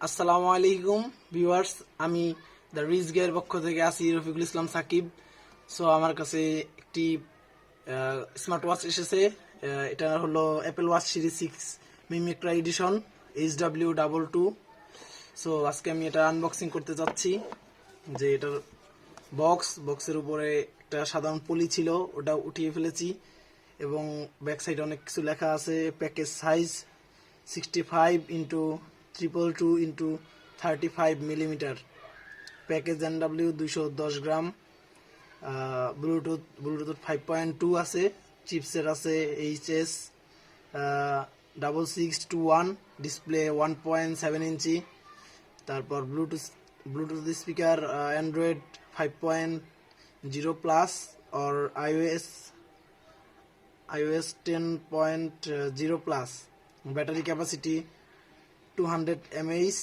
আসসালামু আলাইকুম ভিউয়ার্স, আমি দ্য রিচ গের পক্ষ থেকে আছি রফিকুল ইসলাম সাকিব। সো আমার কাছে একটি স্মার্ট ওয়াচ এসেছে। এটা হলো অ্যাপেল ওয়াচ সিরিজ 6 মিমিক্রা এডিশন HW22। সো আজকে আমি এটা আনবক্সিং করতে যাচ্ছি। যে এটার বক্সের উপরে একটা সাধারণ পলি ছিল, ওটা উঠিয়ে ফেলেছি এবং ব্যাক সাইডে অনেক কিছু লেখা আছে। Package size 65x2x35 mm, package NW 210 gram, Bluetooth 5.2 আছে, চিপসের আছে HS6621, ডিসপ্লে 1.7 ইঞ্চি, তারপর Bluetooth speaker Android 5.0 plus or iOS 10.0 plus, battery capacity 200 mAh,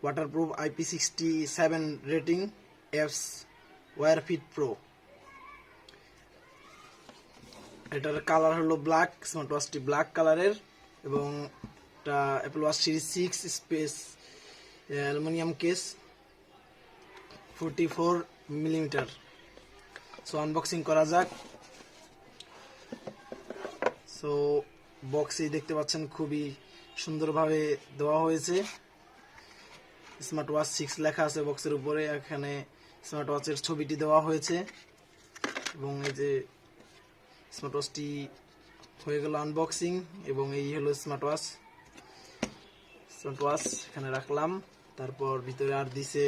waterproof IP67 rating, apps Wearfit pro. এটার কালার হলো ব্ল্যাক, স্মার্ট ওয়াচটি ব্ল্যাক কালারের এবং এটা Apple watch series 6 space aluminium case 44 millimetre. So unboxing করা যাক। So বক্সে দেখতে পাচ্ছেন খুবই সুন্দরভাবে দেওয়া হয়েছে। স্মার্ট ওয়াচ 6 লেখা আছে বক্সের উপরে, এখানে স্মার্ট ওয়াচের ছবিটি দেওয়া হয়েছে এবং এই যে স্মার্ট ওয়াচটি হয়ে গেল আনবক্সিং। এবং এই হলো স্মার্ট ওয়াচ এখানে রাখলাম। তারপর ভিতরে আর দিছে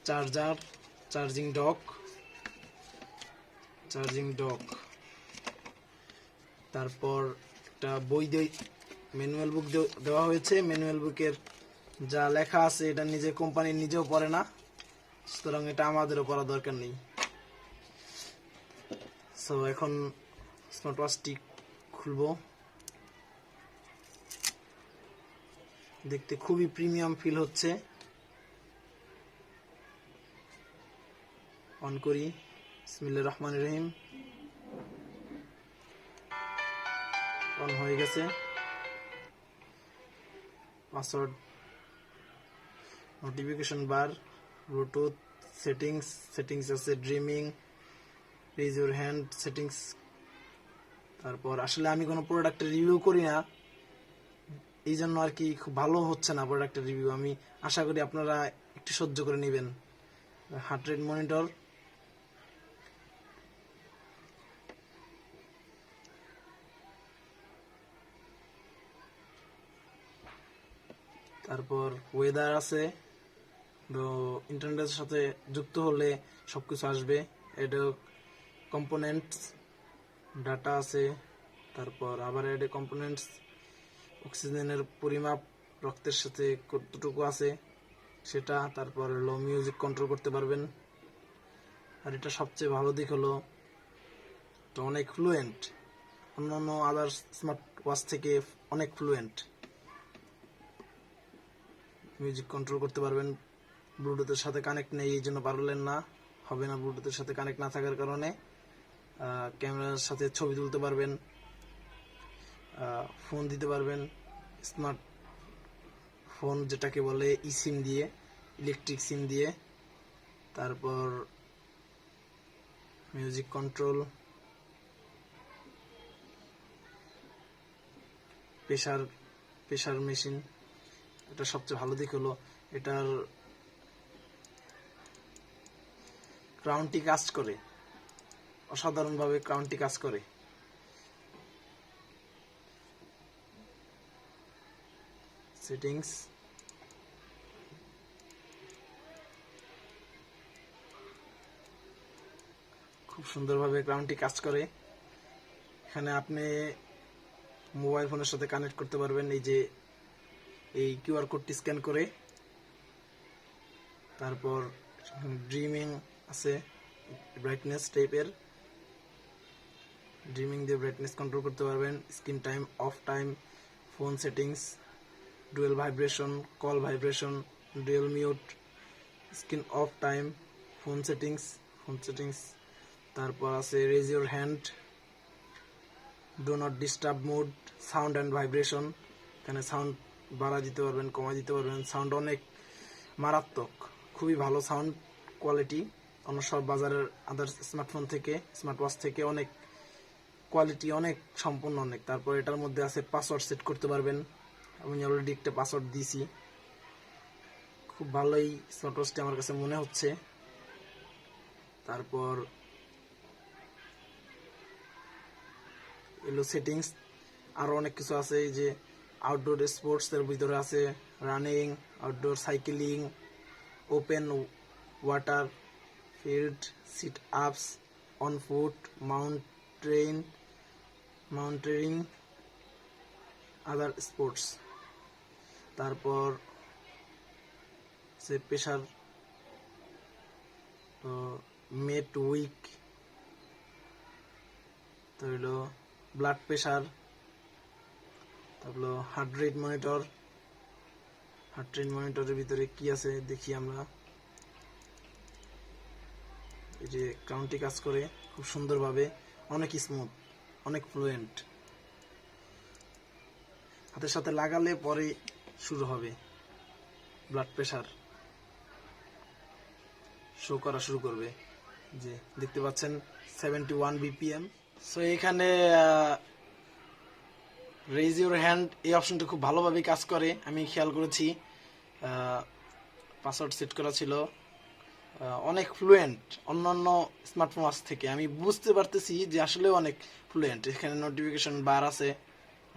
চার্জার, চার্জিং ডক, তারপর একটা ম্যানুয়াল বুক দেওয়া হয়েছে। ম্যানুয়াল বুকের যা লেখা আছে এটা নিজে কোম্পানি নিজেও পড়ে না, সুতরাং এটা আমাদেরও পড়া দরকার নেই। সো এখন স্মার্ট ওয়াচটি খুলবো। দেখতে খুবই প্রিমিয়াম ফিল হচ্ছে। অন করি, বিসমিল্লাহির রহমানির রহিম। অন হয়ে গেছে। Password, notification bar, bluetooth settings আছে, dreaming, raise your hand settings. তারপর আসলে আমি কোনো প্রোডাক্টের রিভিউ করি না, এই জন্য আর কি খুব ভালো হচ্ছে না প্রোডাক্টের রিভিউ। আমি আশা করি আপনারা একটু সহ্য করে নেবেন। হার্ট রেট মনিটর, তারপর ওয়েদার আছে, তো ইন্টারনেটের সাথে যুক্ত হলে সবকিছু আসবে। এটা কম্পোনেন্টস ডাটা আছে, তারপর আবার এটা কম্পোনেন্টস, অক্সিজেনের পরিমাপ রক্তের সাথে কতটুকু আছে সেটা, তারপর হলো মিউজিক কন্ট্রোল করতে পারবেন। আর এটা সবচেয়ে ভালো দিক হলো এটা অনেক ফ্লুয়েন্ট, অন্যান্য আদার স্মার্ট ওয়াচ থেকে অনেক ফ্লুয়েন্ট। মিউজিক কন্ট্রোল করতে পারবেন। ব্লুটুথের সাথে কানেক্ট নেই, এই জন্য পারলেন না, হবে না ব্লুটুথের সাথে কানেক্ট না থাকার কারণে। ক্যামেরার সাথে ছবি তুলতে পারবেন, ফোন দিতে পারবেন, স্মার্ট ফোন যেটাকে বলে সিম দিয়ে, ইলেকট্রিক সিম দিয়ে। তারপর মিউজিক কন্ট্রোল, প্রেসার মেশিন। এটা সবচেয়ে ভালো দিক হলো এটার ক্রাউনটি কাজ করে, অসাধারণভাবে ক্রাউনটি কাজ করে। সেটিংস, খুব সুন্দরভাবে ক্রাউনটি কাজ করে। এখানে আপনি মোবাইল ফোনের সাথে কানেক্ট করতে পারবেন এই যে এই কিউআর কোডটি স্ক্যান করে। তারপর ড্রিমিং আছে, ব্রাইটনেস টাইপের, ড্রিমিং দিয়ে ব্রাইটনেস কন্ট্রোল করতে পারবেন। Screen time, off time, phone settings, dual vibration, call vibration, dual mute, screen off time, phone settings. তারপর আছে raise your hand, do not disturb mode, sound and vibration. এখানে sound বাড়া দিতে পারবেন, কমা দিতে পারবেন। সাউন্ড অনেক মারাত্মক, খুবই ভালো সাউন্ড কোয়ালিটি। অন্য সব বাজারের আদার স্মার্টফোন থেকে, স্মার্ট ওয়াচ থেকে অনেক কোয়ালিটি অনেক সম্পূর্ণ অনেক। তারপর এটার মধ্যে আছে পাসওয়ার্ড সেট করতে পারবেন। আমি অলরেডি একটা পাসওয়ার্ড দিয়েছি। খুব ভালোই স্মার্ট ওয়াচটি আমার কাছে মনে হচ্ছে। তারপর এলো সেটিংস, আরও অনেক কিছু আছে। এই যে আউটডোর স্পোর্টসের ভিতরে আছে running, outdoor cycling, open water field, sit ups, on foot, mountaineering, other sports. তারপর সে প্রেশার, তো মেট উইক, তো হইলো ব্লাড প্রেশার, তারপর heart rate monitor. Heart rate মনিটরের ভিতরে কি আছে দেখি আমরা। এই যে কাউন্টি কাজ করে খুব সুন্দরভাবে, অনেক স্মুথ, অনেক ফ্লুয়েন্ট। হাতের সাথে লাগালে পরে শুরু হবে ব্লাড প্রেশার শো করা শুরু করবে। যে দেখতে পাচ্ছেন 71 BPM। সো এখানে রেইজ ইউর হ্যান্ড এই অপশনটা খুব ভালোভাবে কাজ করে, আমি খেয়াল করেছি। পাসওয়ার্ড সেট করা ছিল, অনেক ফ্লুয়েন্ট অন্যান্য স্মার্টফোন ওয়াচ থেকে। আমি বুঝতে পারতেছি যে আসলে অনেক ফ্লুয়েন্ট। এখানে নোটিফিকেশন বার আছে,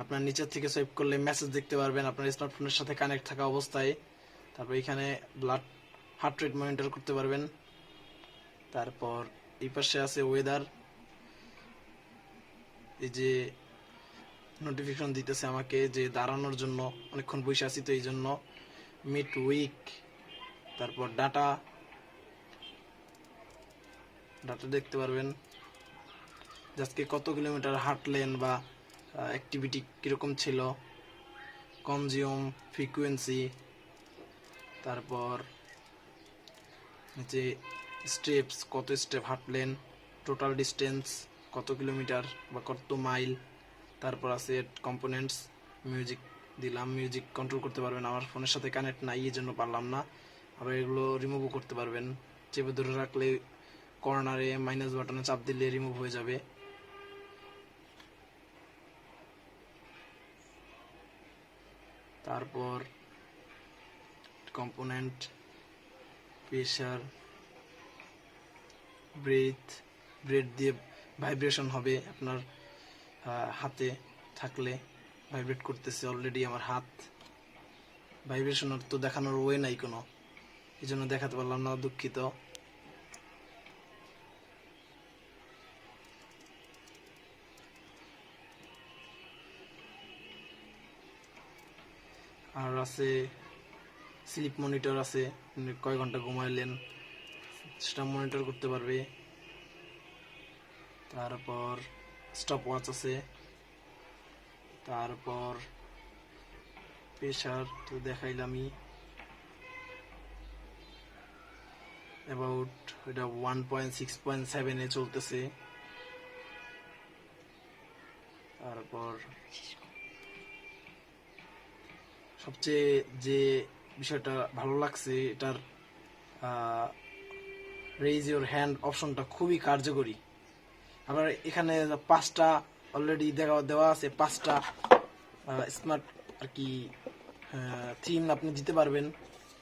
আপনার নিচের থেকে সোয়াইপ করলে মেসেজ দেখতে পারবেন আপনার স্মার্টফোনের সাথে কানেক্ট থাকা অবস্থায়। তারপর এখানে হার্ট রেট মনিটর করতে পারবেন। তারপর এই পাশে আছে ওয়েদার, এই যে নোটিফিকেশন দিতেছে আমাকে যে দাঁড়ানোর জন্য, অনেকক্ষণ বসে আছি তো এই জন্য। মিড উইক, তারপর ডাটা দেখতে পারবেন, আজকে কত কিলোমিটার হাঁটলেন বা অ্যাক্টিভিটি কীরকম ছিল, কনজিউম ফ্রিকুয়েন্সি, তারপর যে স্টেপস, কত স্টেপ হাঁটলেন, টোটাল ডিস্টেন্স কত কিলোমিটার বা কত মাইল। তারপর আছে কম্পোনেন্টস, মিউজিক দিলাম, মিউজিক কন্ট্রোল করতে পারবেন। আমার ফোনের সাথে কানেক্ট নাই এই জন্য পারলাম না। আবার এগুলো রিমুভও করতে পারবেন, চেপে ধরে রাখলে কর্নারে মাইনাস বাটনে চাপ দিলে রিমুভ হয়ে যাবে। তারপর কম্পোনেন্ট, প্রেশার, ব্রেথ দিয়ে ভাইব্রেশন হবে আপনার হাতে থাকলে। ভাইব্রেট করতেছে অলরেডি আমার হাত, ভাইব্রেশনের তো দেখানোর ওয়ে নাই কোনো, এই জন্য দেখাতে পারলাম না, দুঃখিত। আর আছে স্লিপ মনিটর আছে, কয় ঘন্টা ঘুমাইলেন সেটা মনিটর করতে পারবে। তারপর স্টপ ওয়াচ আছে, তারপর প্রেশার তো দেখাইলামই, অ্যাবাউট এটা 1.6.7 চলতেছে। তারপর সবচেয়ে যে বিষয়টা ভালো লাগছে, এটার রেইজ ইউর হ্যান্ড অপশনটা খুবই কার্যকরী। আবার এখানে 5টা অলরেডি দেওয়া আছে, 5টা স্মার্ট আর কি থিম আপনি দিতে পারবেন।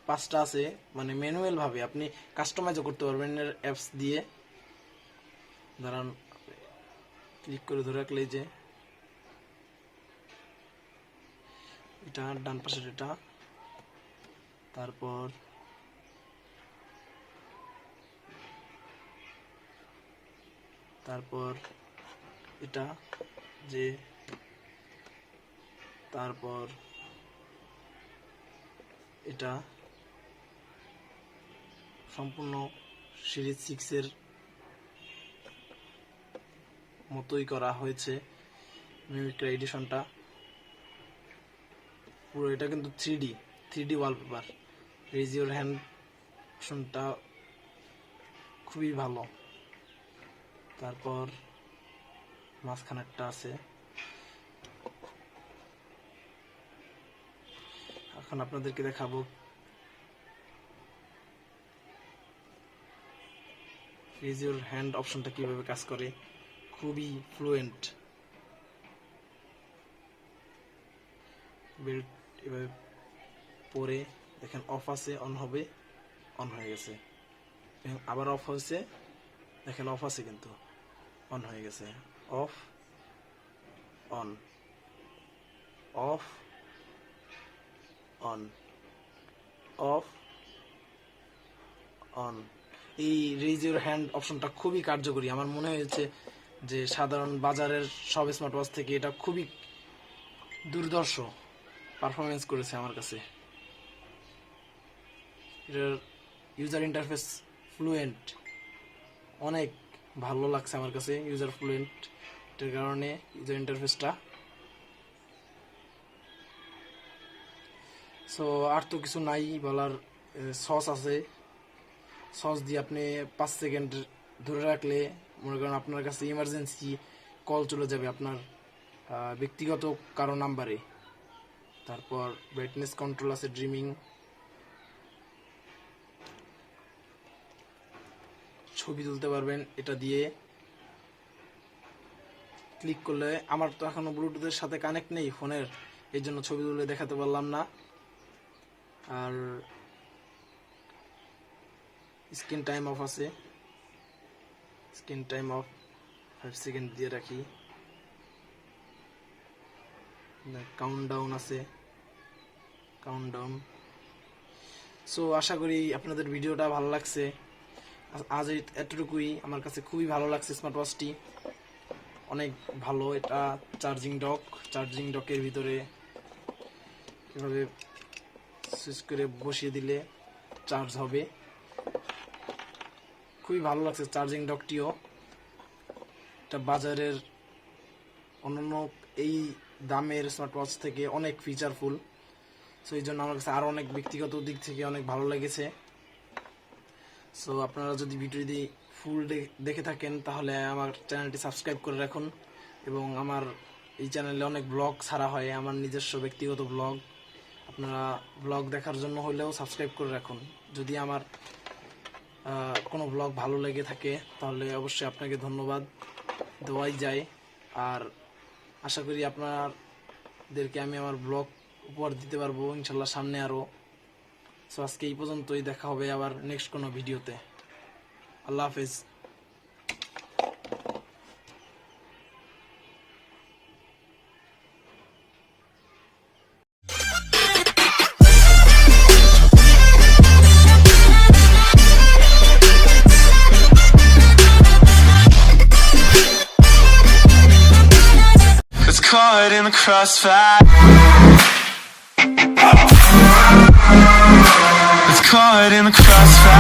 5টা আছে, মানে ম্যানুয়াল ভাবে আপনি কাস্টমাইজও করতে পারবেন অ্যাপস দিয়ে। দাঁড়ান, ক্লিক করে ধরে রাখলে যে এটা ডান পাশের এটা, তারপর এটা যে, তারপর এটা সম্পূর্ণ সিরিজ 6 মতোই করা হয়েছে মিমিক্রি এডিশনটা পুরো। এটা কিন্তু 3D wallpaper. Raise your hand অপশনটা খুবই ভালো। তারপর মাঝখানেরটা আছে, এখন আপনাদেরকে দেখাবো রেজ ইউর হ্যান্ড অপশনটা কিভাবে কাজ করে। খুবই ফ্লুয়েন্ট। বেল্ট এভাবে পরে দেখেন অফ আছে, অন হবে, অন হয়ে গেছে, আবার অফ হয়েছে, দেখেন অফ আছে কিন্তু অন হয়ে গেছে, of on, of on, of on. এই রেজ ইউর হ্যান্ড অপশনটা খুবই কার্যকরী। আমার মনে হয়েছে যে সাধারণ বাজারের সব স্মার্ট ওয়াচ থেকে এটা খুবই দুর্ধর্ষ পারফরমেন্স করেছে আমার কাছে। এটার ইউজার ইন্টারফেস ফ্লুয়েন্ট, অনেক ভালো লাগছে আমার কাছে ইউজার ফ্লুয়েন্ট এটার কারণে ইউজার ইন্টারফেসটা। সো আর তো কিছু নাই বলার। সস আছে, সস দিয়ে আপনি 5 সেকেন্ড ধরে রাখলে মনে করেন আপনার কাছে ইমার্জেন্সি কল চলে যাবে আপনার ব্যক্তিগত কারো নাম্বারে। তারপর ব্রাইটনেস কন্ট্রোল আছে, ড্রিমিং, ছবি তুলতে পারবেন এটা দিয়ে ক্লিক করলে। আমার তো এখনো ব্লুটুথের সাথে কানেক্ট নেই ফোনের, এই জন্য ছবি তুলে দেখাতে পারলাম না। আর স্ক্রিন টাইম অফ আছে, স্ক্রিন টাইম অফ 5 সেকেন্ড দিয়ে রাখি। কাউন্টডাউন আছে, কাউন্টডাউন। সো আশা করি আপনাদের ভিডিওটা ভালো লাগছে। আজ এতটুকুই। আমার কাছে খুবই ভালো লাগছে স্মার্ট ওয়াচটি, অনেক ভালো। এটা চার্জিং ডকের ভিতরে এভাবে সুইচ করে বসিয়ে দিলে চার্জ হবে। খুবই ভালো লাগছে চার্জিং ডকটিও। এটা বাজারের অন্যান্য এই দামের স্মার্ট ওয়াচ থেকে অনেক ফিচারফুল। সো এই জন্য আমার কাছে আরও অনেক ব্যক্তিগত দিক থেকে অনেক ভালো লেগেছে। সো আপনারা যদি ভিডিওটি ফুল দেখে থাকেন তাহলে আমার চ্যানেলটি সাবস্ক্রাইব করে রাখুন। এবং আমার এই চ্যানেলে অনেক ব্লগ ছাড়া হয়, আমার নিজস্ব ব্যক্তিগত ব্লগ। আপনারা ব্লগ দেখার জন্য হলেও সাবস্ক্রাইব করে রাখুন। যদি আমার কোনো ব্লগ ভালো লেগে থাকে তাহলে অবশ্যই আপনাকে ধন্যবাদ দেওয়াই যায়। আর আশা করি আপনাদেরকে আমি আমার ব্লগ উপহার দিতে পারবো ইনশাল্লাহ সামনে আরও। সো আজকে এই পর্যন্তই, দেখা হবে আবার নেক্সট কোনো ভিডিওতে। আল্লাহ হাফেজ। Caught in the crossfire.